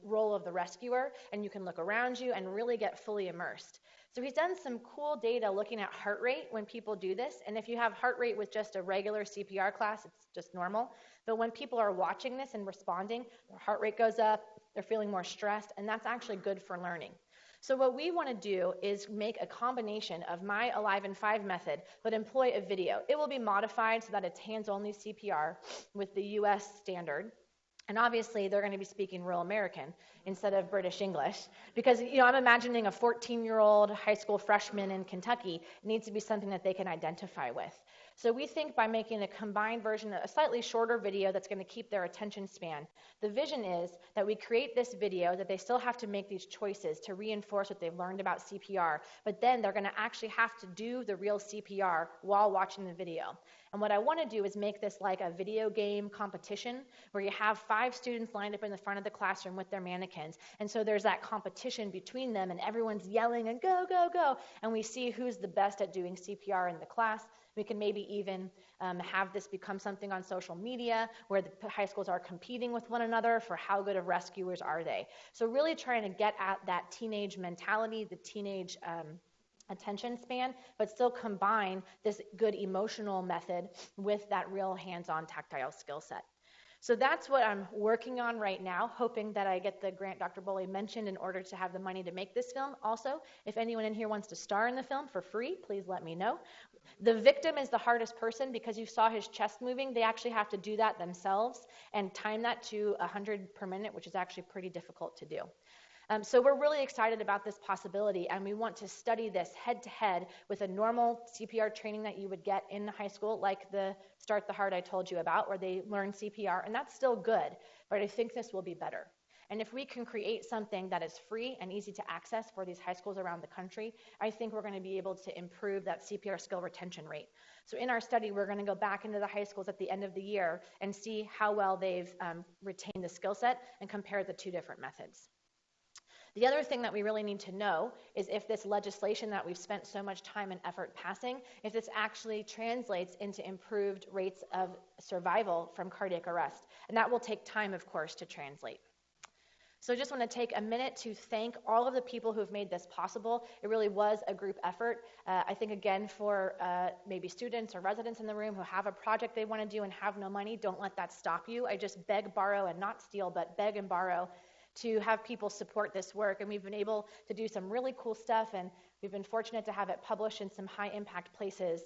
role of the rescuer, and you can look around you and really get fully immersed. So he's done some cool data looking at heart rate when people do this. And if you have heart rate with just a regular CPR class, it's just normal. But when people are watching this and responding, their heart rate goes up, they're feeling more stressed, and that's actually good for learning. So what we want to do is make a combination of my Alive in 5 method, but employ a video. It will be modified so that it's hands-only CPR with the US standard. And obviously, they're going to be speaking real American instead of British English. Because, I'm imagining a 14-year-old high school freshman in Kentucky needs to be something that they can identify with. So we think by making a combined version, a slightly shorter video that's going to keep their attention span, the vision is that we create this video that they still have to make these choices to reinforce what they've learned about CPR, but then they're going to actually have to do the real CPR while watching the video. And what I want to do is make this like a video game competition where you have 5 students lined up in the front of the classroom with their mannequins. And so there's that competition between them and everyone's yelling and go, go, go. And we see who's the best at doing CPR in the class. We can maybe even have this become something on social media where the high schools are competing with one another for how good of rescuers are they. So really trying to get at that teenage mentality, the teenage attention span, but still combine this good emotional method with that real hands-on tactile skill set. So that's what I'm working on right now, hoping that I get the grant Dr. Boley mentioned in order to have the money to make this film. Also, if anyone in here wants to star in the film for free, please let me know. The victim is the hardest person because you saw his chest moving. They actually have to do that themselves and time that to 100 per minute, which is actually pretty difficult to do. So we're really excited about this possibility, and we want to study this head-to-head with a normal CPR training that you would get in high school, like the Start the Heart I told you about, where they learn CPR, and that's still good, but I think this will be better. And if we can create something that is free and easy to access for these high schools around the country, I think we're going to be able to improve that CPR skill retention rate. So in our study, we're going to go back into the high schools at the end of the year and see how well they've retained the skill set and compare the two different methods. The other thing that we really need to know is if this legislation that we've spent so much time and effort passing, if this actually translates into improved rates of survival from cardiac arrest. And that will take time, of course, to translate. So I just want to take a minute to thank all of the people who have made this possible. It really was a group effort. I think, again, for maybe students or residents in the room who have a project they want to do and have no money, don't let that stop you. I just beg, borrow, and not steal, but beg and borrow to have people support this work. And we've been able to do some really cool stuff, and we've been fortunate to have it published in some high impact places.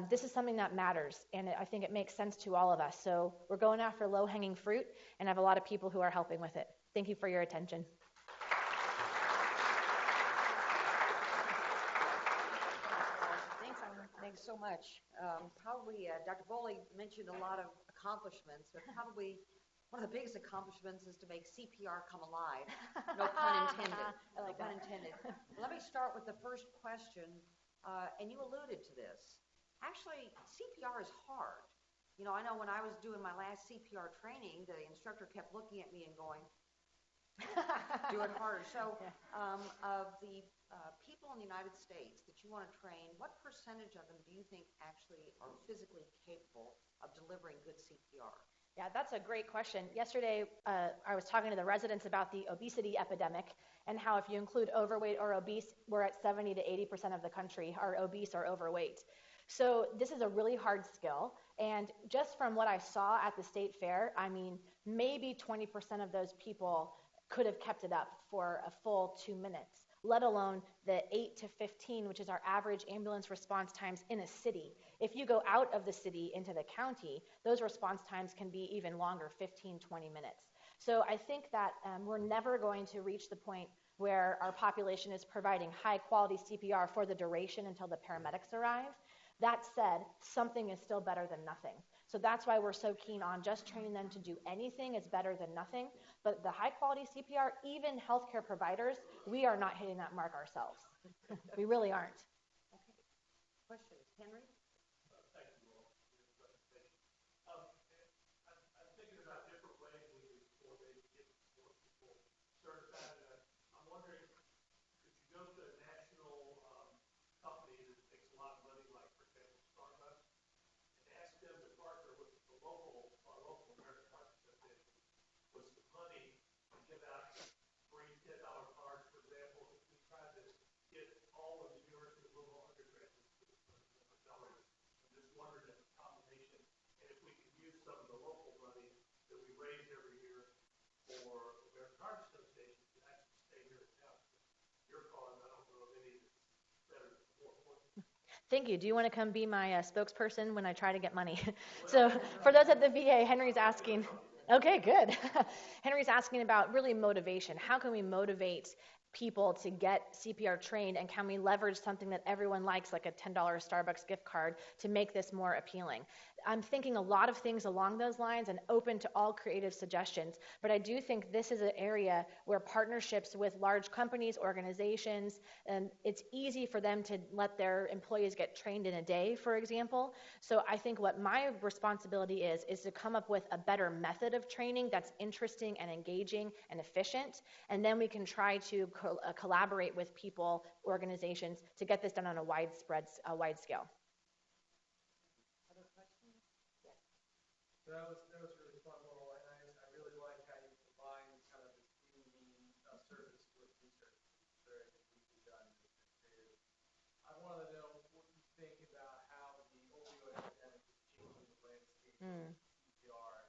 This is something that matters, and I think it makes sense to all of us. So we're going after low hanging fruit, and I have a lot of people who are helping with it. Thank you for your attention. Thanks so much. Probably Dr. Boley mentioned a lot of accomplishments, but probably one of the biggest accomplishments is to make CPR come alive. No pun intended. I like no pun that. intended. Let me start with the first question, and you alluded to this. Actually, CPR is hard. You know, I know when I was doing my last CPR training, the instructor kept looking at me and going, do it harder. So of the people in the United States that you want to train, what percentage of them do you think actually are physically capable of delivering good CPR? Yeah, that's a great question. Yesterday, I was talking to the residents about the obesity epidemic and how if you include overweight or obese, we're at 70 to 80% of the country are obese or overweight. So this is a really hard skill. And just from what I saw at the state fair, I mean, maybe 20% of those people could have kept it up for a full 2 minutes, let alone the 8 to 15, which is our average ambulance response times in a city. If you go out of the city into the county, those response times can be even longer, 15, 20 minutes. So I think that we're never going to reach the point where our population is providing high quality CPR for the duration until the paramedics arrive. That said, something is still better than nothing. So that's why we're so keen on just training them to do anything is better than nothing. But the high quality CPR, even healthcare providers, we are not hitting that mark ourselves. We really aren't. Okay. Questions? Henry? Thank you all for your presentation. I'm thinking about different ways we can support more people certified. I'm wondering, could you go to a national company that makes a lot of money, like, for example, Starbucks, and ask them to partner with the local American Heart Association with some money and give out free $10 cards, for example. If we tried to get all of the University of Louisville undergraduates to $1. I'm just wondering if a combination, and if we could use some of the local money that we raise every year for the American Heart Association to actually stay here in town. Your cause, I don't know of any that's better than more important. Thank you. Do you want to come be my spokesperson when I try to get money? So for those at the VA, Henry's asking. Okay, good. Henry's asking about really motivation. How can we motivate people to get CPR trained, and can we leverage something that everyone likes, like a $10 Starbucks gift card, to make this more appealing? I'm thinking a lot of things along those lines and open to all creative suggestions, but I do think this is an area where partnerships with large companies, organizations, and it's easy for them to let their employees get trained in a day, for example. So I think what my responsibility is to come up with a better method of training that's interesting and engaging and efficient, and then we can try to collaborate with people, organizations, to get this done on a wide scale. That was really fun, Lorrel, and I really like how you combine kind of this community service with research. It's very deeply done and creative. I want to know what you think about how the opioid epidemic is changing the landscape of CPR,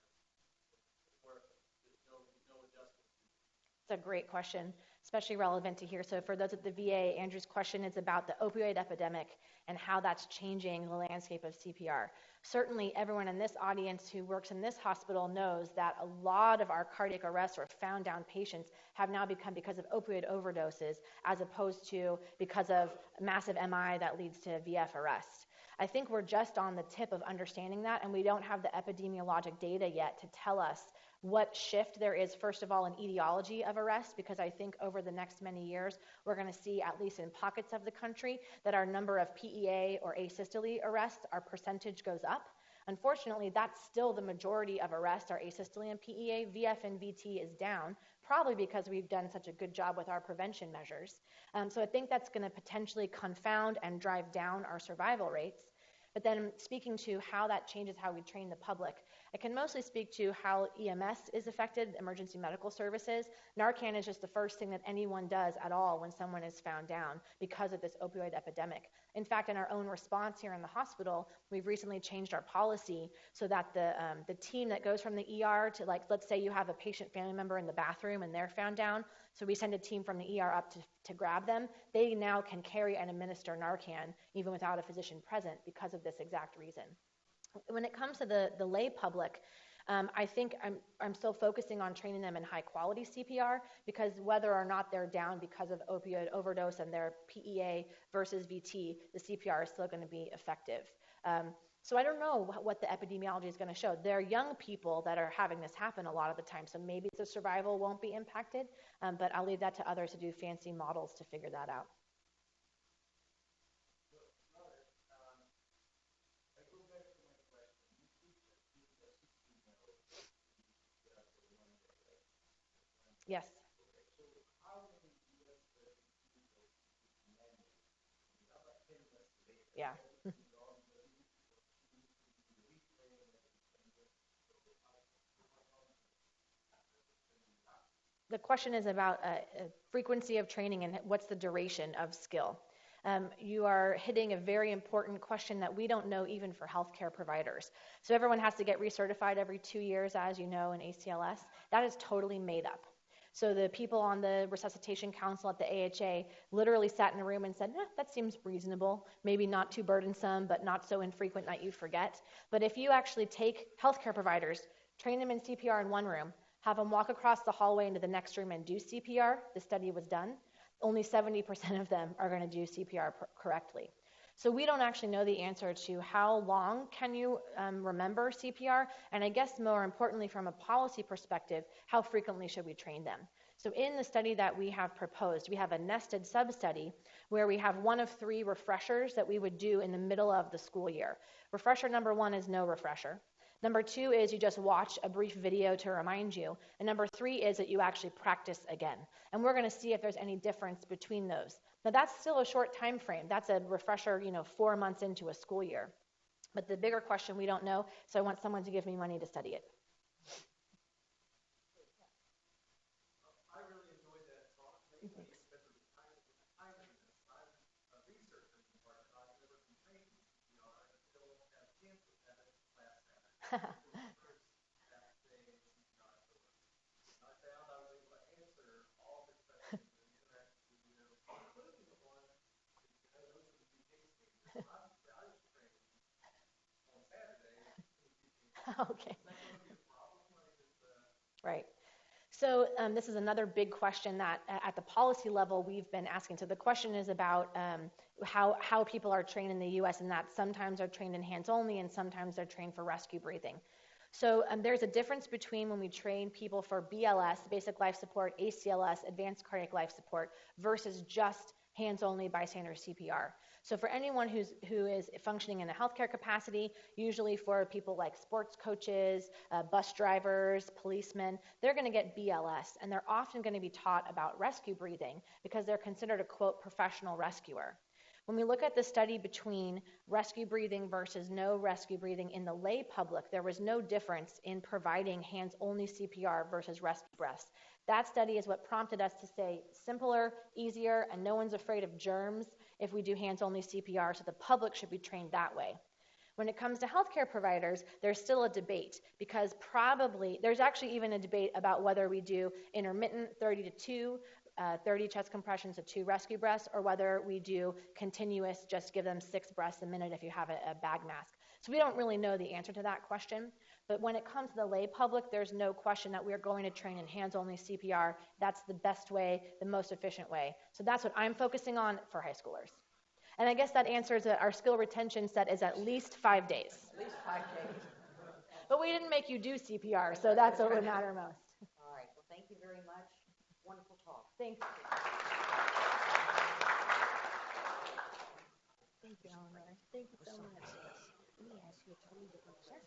It's a great question, especially relevant to here. So for those at the VA, Andrew's question is about the opioid epidemic and how that's changing the landscape of CPR. Certainly everyone in this audience who works in this hospital knows that a lot of our cardiac arrests or found down patients have now become because of opioid overdoses as opposed to because of massive MI that leads to VF arrest. I think we're just on the tip of understanding that, and we don't have the epidemiologic data yet to tell us what shift there is, first of all, in etiology of arrest, because I think over the next many years, we're going to see, at least in pockets of the country, that our number of PEA or asystole arrests, our percentage goes up. Unfortunately, that's still the majority of arrests are asystole and PEA. VF and VT is down, probably because we've done such a good job with our prevention measures. So I think that's going to potentially confound and drive down our survival rates. But then speaking to how that changes how we train the public, I can mostly speak to how EMS is affected, emergency medical services. Narcan is just the first thing that anyone does at all when someone is found down because of this opioid epidemic. In fact, in our own response here in the hospital, we've recently changed our policy so that the team that goes from the ER to, like, let's say you have a patient family member in the bathroom and they're found down, so we send a team from the ER up to grab them. They now can carry and administer Narcan even without a physician present because of this exact reason. When it comes to the lay public, I think I'm still focusing on training them in high quality CPR, because whether or not they're down because of opioid overdose and their PEA versus VT, the CPR is still going to be effective. So I don't know what the epidemiology is going to show. There are young people that are having this happen a lot of the time, so maybe the survival won't be impacted, but I'll leave that to others to do fancy models to figure that out. Yes. Yeah. The question is about frequency of training and what's the duration of skill. You are hitting a very important question that we don't know even for healthcare providers. So everyone has to get recertified every 2 years, as you know, in ACLS. That is totally made up. So the people on the resuscitation council at the AHA literally sat in a room and said, that seems reasonable, maybe not too burdensome, but not so infrequent that you forget. But if you actually take healthcare providers, train them in CPR in one room, have them walk across the hallway into the next room and do CPR, the study was done, only 70% of them are going to do CPR correctly. So we don't actually know the answer to how long can you remember CPR, and I guess more importantly from a policy perspective, how frequently should we train them? So in the study that we have proposed, we have a nested sub-study where we have one of 3 refreshers that we would do in the middle of the school year. Refresher number 1 is no refresher. Number 2 is you just watch a brief video to remind you. And number 3 is that you actually practice again. And we're going to see if there's any difference between those. Now that's still a short time frame. That's a refresher, 4 months into a school year. But the bigger question we don't know, so I want someone to give me money to study it. I really enjoyed that talk. Thanks. Okay. Right. So this is another big question that at the policy level we've been asking. So the question is about how people are trained in the U.S. and that sometimes are trained in hands only and sometimes they're trained for rescue breathing. So there's a difference between when we train people for BLS, basic life support, ACLS, advanced cardiac life support, versus just hands only bystander CPR. So for anyone who is functioning in a healthcare capacity, usually for people like sports coaches, bus drivers, policemen, they're going to get BLS, and they're often going to be taught about rescue breathing because they're considered a, quote, professional rescuer. When we look at the study between rescue breathing versus no rescue breathing in the lay public, there was no difference in providing hands-only CPR versus rescue breaths. That study is what prompted us to say simpler, easier, and no one's afraid of germs if we do hands-only CPR, so the public should be trained that way. When it comes to healthcare providers, there's still a debate because there's actually even a debate about whether we do intermittent 30 to 2, 30 chest compressions to 2 rescue breaths, or whether we do continuous, just give them 6 breaths a minute if you have a bag mask. So we don't really know the answer to that question. But when it comes to the lay public, there's no question that we're going to train in hands-only CPR. That's the best way, the most efficient way. So that's what I'm focusing on for high schoolers. And I guess that answers that our skill retention set is at least 5 days. At least 5 days. But we didn't make you do CPR, so that's what would matter most. All right. Well, thank you very much. Wonderful talk. Thank you. Thank you, Eleanor. Thank you so much. Let me ask you a totally different question.